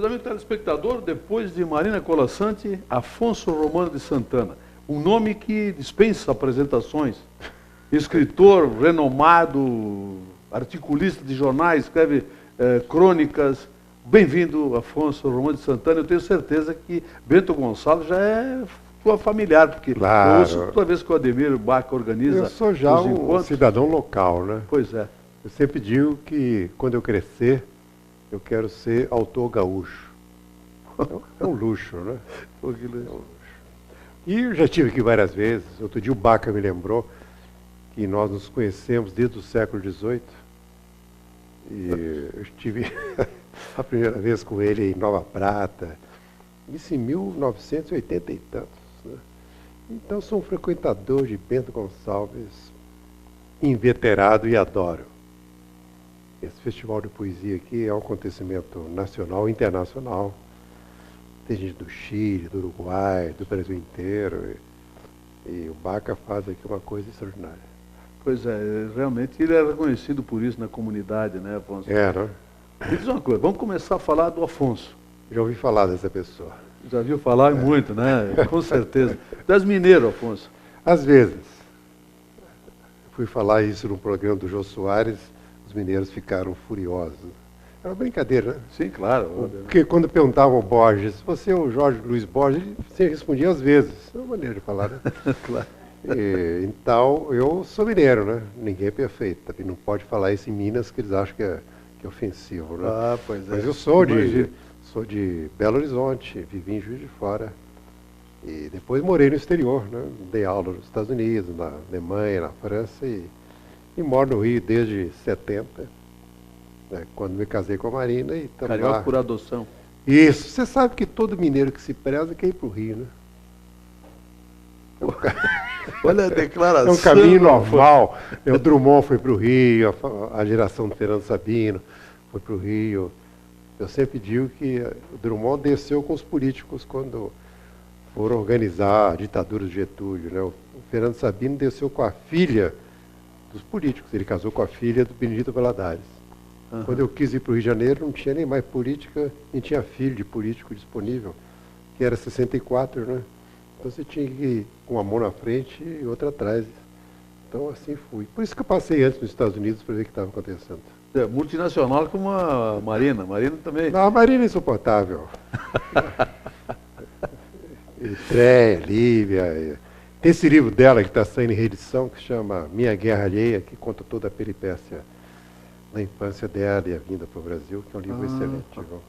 Pois, amigo telespectador, depois de Marina Colasanti, Afonso Romano de Santana. Um nome que dispensa apresentações. Escritor renomado, articulista de jornais, escreve crônicas. Bem-vindo, Afonso Romano de Santana. Eu tenho certeza que Bento Gonçalves já é tua familiar, porque claro. Eu ouço toda vez que o Ademir Baca organiza. Eu sou já um cidadão local, né? Pois é. Eu sempre digo que quando eu crescer, eu quero ser autor gaúcho. É um luxo, né? É um luxo. E eu já estive aqui várias vezes. Outro dia o Baca me lembrou que nós nos conhecemos desde o século XVIII. E eu estive a primeira vez com ele em Nova Prata, isso em 1980 e tantos. Né? Então sou um frequentador de Bento Gonçalves, inveterado e adoro. Esse festival de poesia aqui é um acontecimento nacional e internacional. Tem gente do Chile, do Uruguai, do Brasil inteiro. E o Baca faz aqui uma coisa extraordinária. Pois é, realmente ele é reconhecido por isso na comunidade, né, Afonso? É, né? Me diz uma coisa, vamos começar a falar do Afonso. Já ouvi falar dessa pessoa. Já viu falar muito, né? Com certeza. Tu és mineiro, Afonso? Às vezes. Fui falar isso num programa do Jô Soares, os mineiros ficaram furiosos. Era uma brincadeira, né? Sim, claro. Porque quando perguntavam ao Borges, você é o Jorge Luiz Borges, ele sempre respondia às vezes. É uma maneira de falar, né? Claro. Então, eu sou mineiro, né? Ninguém é perfeito. Também não pode falar isso em Minas, que eles acham que é ofensivo, né? Ah, pois é. Mas eu sou de Belo Horizonte, vivi em Juiz de Fora. E depois morei no exterior, né? Dei aula nos Estados Unidos, na Alemanha, na França e moro no Rio desde 70, né? Quando me casei com a Marina e estamos Carioca lá. por adoção. Isso. Você sabe que todo mineiro que se preza quer ir para o Rio, né? Olha a declaração. É um caminho normal. O Drummond foi para o Rio, a geração do Fernando Sabino foi para o Rio. Eu sempre digo que o Drummond desceu com os políticos quando foram organizar a ditadura do Getúlio, né? O Fernando Sabino desceu com a filha dos políticos. Ele casou com a filha do Benedito Valadares. Uhum. Quando eu quis ir para o Rio de Janeiro, não tinha nem mais política, nem tinha filho de político disponível, que era 64, né? Então você tinha que ir com uma mão na frente e outra atrás. Então assim fui. Por isso que eu passei antes nos Estados Unidos para ver o que estava acontecendo. É, multinacional como a Marina. Marina também. Não, a Marina é insuportável. Eritreia, Líbia. Tem esse livro dela que está saindo em reedição, que chama Minha Guerra Alheia, que conta toda a peripécia da infância dela e a vinda para o Brasil, que é um livro excelente. Viu?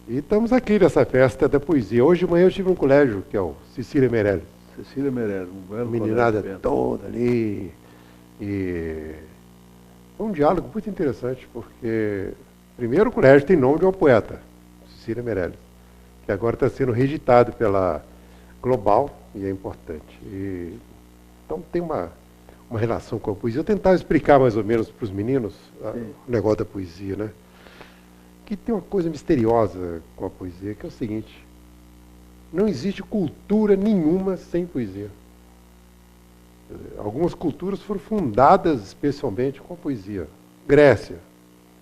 E estamos aqui nessa festa da poesia. Hoje de manhã eu estive num colégio, que é o Cecília Meirelles. Cecília Meirelles, um belo meninada colégio, toda ali. E foi um diálogo muito interessante, porque primeiro o colégio tem nome de uma poeta, Cecília Meirelles, que agora está sendo reeditado pela Global, e é importante. Então tem uma relação com a poesia. Eu tentava explicar mais ou menos para os meninos o negócio da poesia, né? Que tem uma coisa misteriosa com a poesia, que é o seguinte: não existe cultura nenhuma sem poesia. Algumas culturas foram fundadas especialmente com a poesia. Grécia,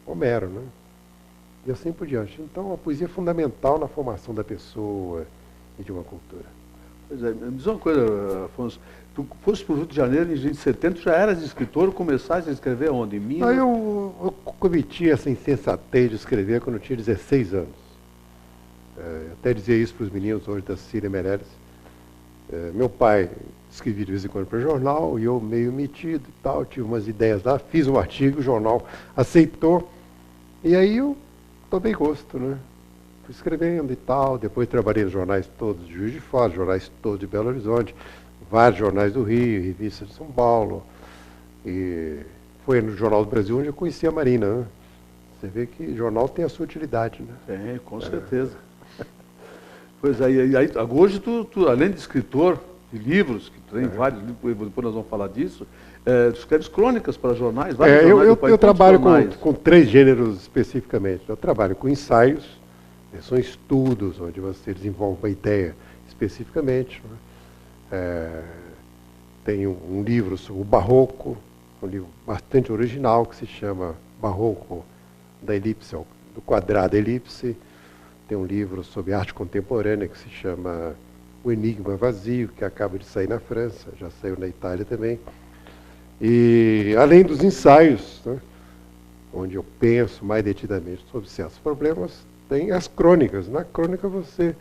Homero, né? E assim por diante. Então a poesia é fundamental na formação da pessoa e de uma cultura. Pois é, me diz uma coisa, Afonso. Tu foste para o Rio de Janeiro em 70, já eras escritor, começaste a escrever onde? Em Minas? Eu cometi essa insensatez de escrever quando eu tinha 16 anos. Eu até dizia isso para os meninos hoje da Cecília Meirelles. Meu pai escrevia de vez em quando para jornal, e eu meio metido e tal, tive umas ideias lá, fiz um artigo, o jornal aceitou, e aí eu tomei gosto, né? Fui escrevendo e tal, depois trabalhei nos jornais todos de Juiz de Fora, jornais todos de Belo Horizonte, vários jornais do Rio, revistas de São Paulo, e foi no Jornal do Brasil onde eu conheci a Marina, né? Você vê que jornal tem a sua utilidade, né? Tem, com certeza. Pois aí, hoje tu, além de escritor de livros, que tem vários livros, depois nós vamos falar disso, tu escreves crônicas para jornais, vários jornais do país. Eu trabalho com 3 gêneros especificamente. Eu trabalho com ensaios, são estudos onde você desenvolve uma ideia especificamente, né? Tem um livro sobre o Barroco, um livro bastante original, que se chama Barroco da Elipse, do quadrado elipse. tem um livro sobre arte contemporânea que se chama O Enigma Vazio, que acaba de sair na França, já saiu na Itália também. E além dos ensaios, né, onde eu penso mais detidamente sobre certos problemas, tem as crônicas. Na crônica você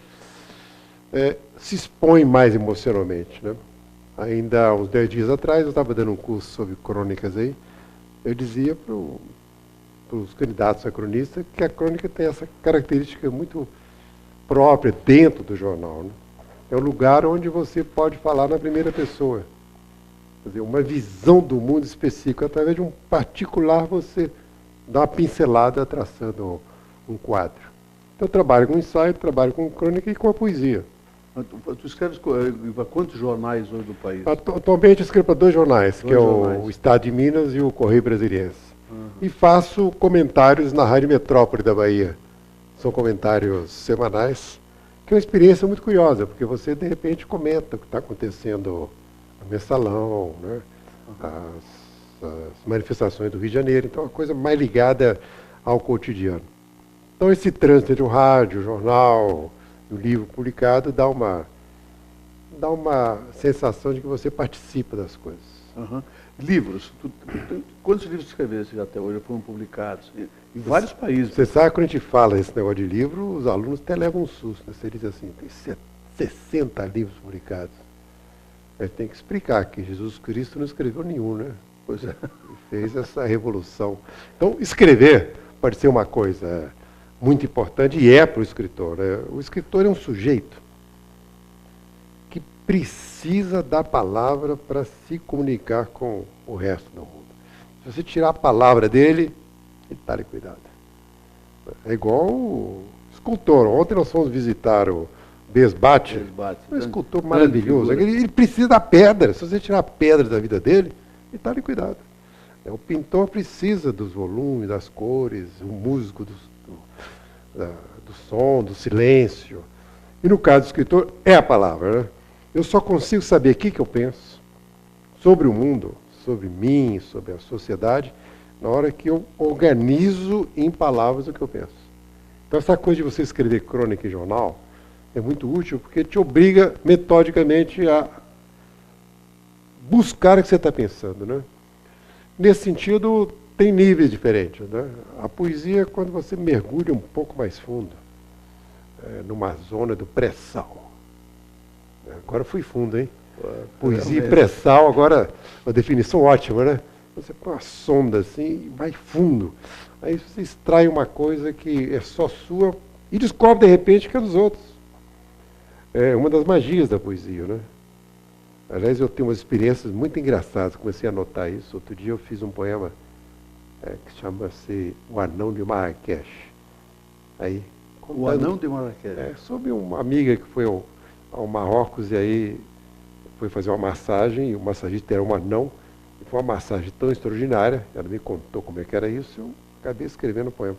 se expõe mais emocionalmente, né? Ainda há uns 10 dias atrás, eu estava dando um curso sobre crônicas aí, eu dizia para os candidatos a cronista que a crônica tem essa característica muito própria dentro do jornal, né? É um lugar onde você pode falar na primeira pessoa. Quer dizer, uma visão do mundo específico. Através de um particular, você dá uma pincelada traçando um quadro. Então, eu trabalho com ensaio, trabalho com crônica e com a poesia. Tu escreves para quantos jornais hoje do país? Atualmente eu escrevo para 2 jornais, que é o Estado de Minas e o Correio Brasiliense. E faço comentários na Rádio Metrópole da Bahia. São comentários semanais, que é uma experiência muito curiosa, porque você, de repente, comenta o que está acontecendo no mensalão, né? As manifestações do Rio de Janeiro. Então, é uma coisa mais ligada ao cotidiano. Então, esse trânsito entre o rádio, o jornal, o livro publicado, dá uma sensação de que você participa das coisas. Livros. Quantos livros escreveste até hoje foram publicados? Em vários países. Você sabe, quando a gente fala esse negócio de livro, os alunos até levam um susto. Né? Você diz assim, tem 60 livros publicados. Aí tem que explicar que Jesus Cristo não escreveu nenhum, né? Pois é. Fez essa revolução. Então, escrever pode ser uma coisa muito importante, e é para o escritor, né? O escritor é um sujeito que precisa da palavra para se comunicar com o resto do mundo. Se você tirar a palavra dele, ele está liquidado. É igual o escultor. Ontem nós fomos visitar o Besbate, um escultor maravilhoso. Ele precisa da pedra. Se você tirar a pedra da vida dele, ele está liquidado. O pintor precisa dos volumes, das cores, o músico do som, do silêncio. E no caso do escritor, é a palavra, né? Eu só consigo saber o que eu penso sobre o mundo, sobre mim, sobre a sociedade, na hora que eu organizo em palavras o que eu penso. Então, essa coisa de você escrever crônica em jornal é muito útil, porque te obriga metodicamente a buscar o que você está pensando, né? Nesse sentido, tem níveis diferentes, né? A poesia é quando você mergulha um pouco mais fundo, numa zona do pré-sal. Agora fui fundo, hein? Poesia e pré-sal, agora, uma definição ótima, né? Você põe uma sonda assim e vai fundo. Aí você extrai uma coisa que é só sua e descobre, de repente, que é dos outros. É uma das magias da poesia, né? Aliás, eu tenho umas experiências muito engraçadas, comecei a notar isso. Outro dia eu fiz um poema que chama-se O Anão de Marrakech. Aí, o Anão de Marrakech? Sobre uma amiga que foi ao Marrocos e aí foi fazer uma massagem, e o massagista era um anão, e foi uma massagem tão extraordinária, ela me contou como é que era isso, eu acabei escrevendo o poema.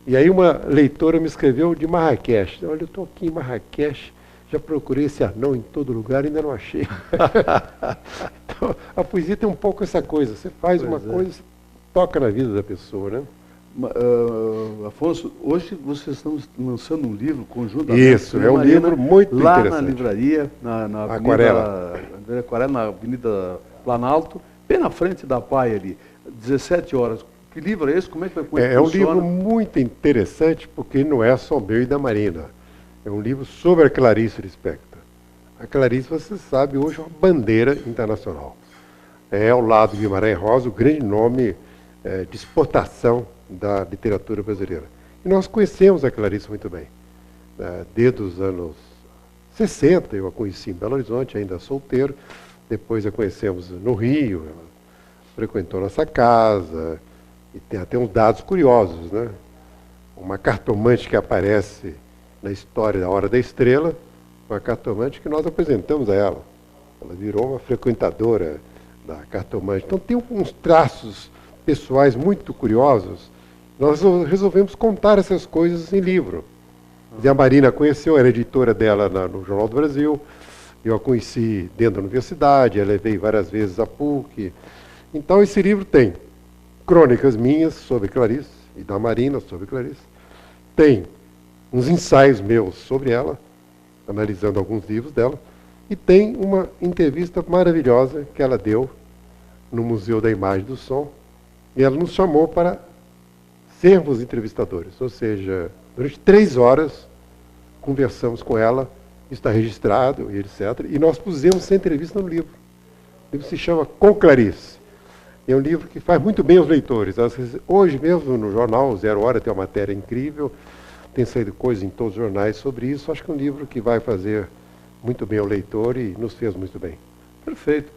E aí uma leitora me escreveu de Marrakech. Olha, eu estou aqui em Marrakech, já procurei esse anão em todo lugar e ainda não achei. Então, a poesia tem um pouco essa coisa, você faz uma coisa, toca na vida da pessoa, né? Afonso, hoje vocês estão lançando um livro conjuntamente. Isso, é um livro muito interessante. Lá na livraria, na Aquarela. Na Avenida Planalto, bem na frente da PAI ali, 17 horas. Que livro é esse? Como é que vai funciona? É um livro muito interessante, porque não é só meu e da Marina. É um livro sobre a Clarice Lispector. A Clarice, você sabe, hoje é uma bandeira internacional. É, ao lado de Guimarães Rosa, o grande nome de exportação da literatura brasileira. E nós conhecemos a Clarice muito bem. Desde os anos 60, eu a conheci em Belo Horizonte, ainda solteiro. Depois a conhecemos no Rio, ela frequentou nossa casa. E tem até uns dados curiosos, né? Uma cartomante que aparece na história da Hora da Estrela, uma cartomante que nós apresentamos a ela. Ela virou uma frequentadora da cartomante. Então tem uns traços pessoais muito curiosos. Nós resolvemos contar essas coisas em livro. E a Marina conheceu, era editora dela no Jornal do Brasil. Eu a conheci dentro da universidade, ela veio várias vezes à PUC. Então esse livro tem crônicas minhas sobre Clarice, e da Marina sobre Clarice. Tem uns ensaios meus sobre ela, analisando alguns livros dela, e tem uma entrevista maravilhosa que ela deu no Museu da Imagem e do Som, e ela nos chamou para sermos entrevistadores, ou seja, durante 3 horas conversamos com ela, está registrado e etc. E nós pusemos essa entrevista no livro. O livro se chama Com Clarice. É um livro que faz muito bem aos leitores. Hoje mesmo no jornal Zero Hora tem uma matéria incrível, tem saído coisas em todos os jornais sobre isso. Acho que é um livro que vai fazer muito bem ao leitor e nos fez muito bem. Perfeito.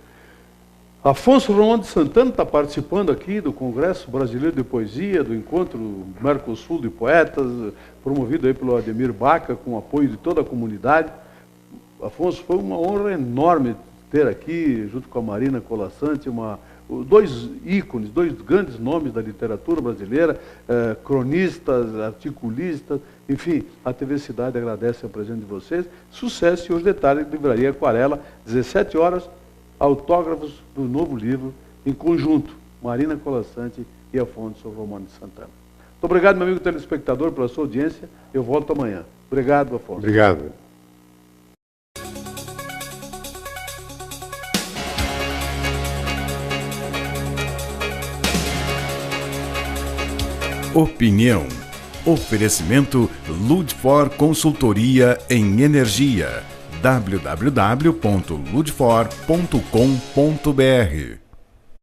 Afonso Romano de Santana está participando aqui do Congresso Brasileiro de Poesia, do Encontro Mercosul de Poetas, promovido aí pelo Ademir Baca, com o apoio de toda a comunidade. Afonso, foi uma honra enorme ter aqui, junto com a Marina Colasanti, 2 ícones, 2 grandes nomes da literatura brasileira, cronistas, articulistas, enfim, a TV Cidade agradece a presença de vocês. Sucesso e os detalhes de Livraria Aquarela, 17 horas, autógrafos do novo livro, em conjunto, Marina Colasanti e Afonso Romano de Santana. Muito obrigado, meu amigo telespectador, pela sua audiência. Eu volto amanhã. Obrigado, Afonso. Obrigado. Opinião. Oferecimento Ludfor Consultoria em Energia. www.ludfor.com.br